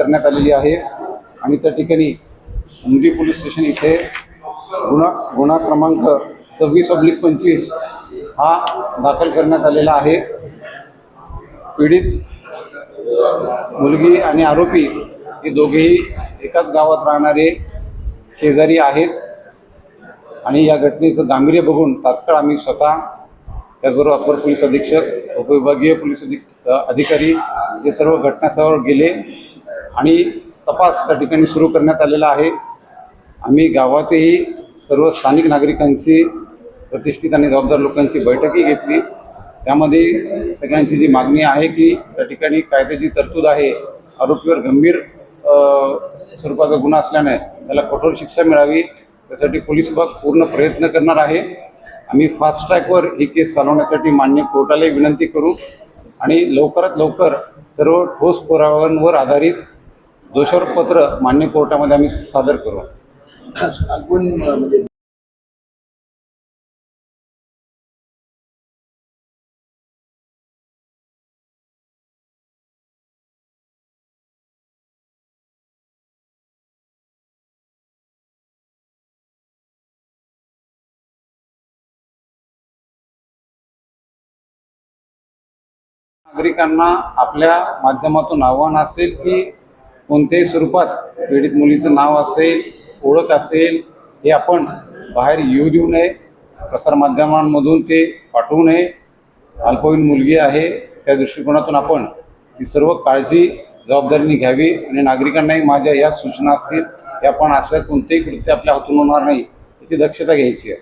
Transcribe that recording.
करण्यात आलेली आहे आणि त्या ठिकाणी उमदी पोलीस स्टेशन इथे गुन्हा क्रमांक 26/25 हा दाखल करण्यात आलेला आहे। पीडित मुलगी आणि आरोपी हे दोघेही एकाच गावात राहणारे शेजारी आहेत आणि या घटनेचं गांभीर्य बघून तात्काळ आम्ही स्वतः त्याचबरोबर अपर पोलीस अधीक्षक, उपविभागीय पोलीस अधिकारी हे सर्व घटनास्थळावर गेले आणि तपास त्या ठिकाणी सुरू करण्यात आलेला आहे। आम्ही गावातही सर्व स्थानिक नागरिकांची, प्रतिष्ठित आणि जबाबदार लोकांची बैठकही घेतली। त्यामध्ये सगळ्यांची जी मागणी आहे की त्या ठिकाणी कायद्याची तरतूद आहे, आरोपीवर गंभीर स्वरूपाचा गुन्हा असल्याने त्याला कठोर शिक्षा मिळावी, त्यासाठी पोलीस विभाग पूर्ण प्रयत्न करणार आहे। आम्ही फास्ट ट्रॅकवर ही केस चालवण्यासाठी मान्य कोर्टाला विनंती करू आणि लवकरात लवकर सर्व ठोस पुराव्यांवर आधारित दोषारोपपत्र मान्य कोर्टामध्ये आम्ही सादर करू। नागरिकांना आपल्या माध्यमातून आव्हान असेल की कोणत्याही स्वरूपात पीडित मुलीचं नाव असेल, ओळख असेल, हे आपण बाहेर येऊ देऊ नये, प्रसारमाध्यमांमधून ते पाठवू नये। अल्पवयीन मुलगी आहे, त्या दृष्टिकोनातून आपण ही सर्व काळजी जबाबदारीने घ्यावी आणि नागरिकांनाही माझ्या या सूचना असतील की आपण असं कोणतेही कृत्य आपल्या हातून होणार नाही याची दक्षता घ्यायची आहे।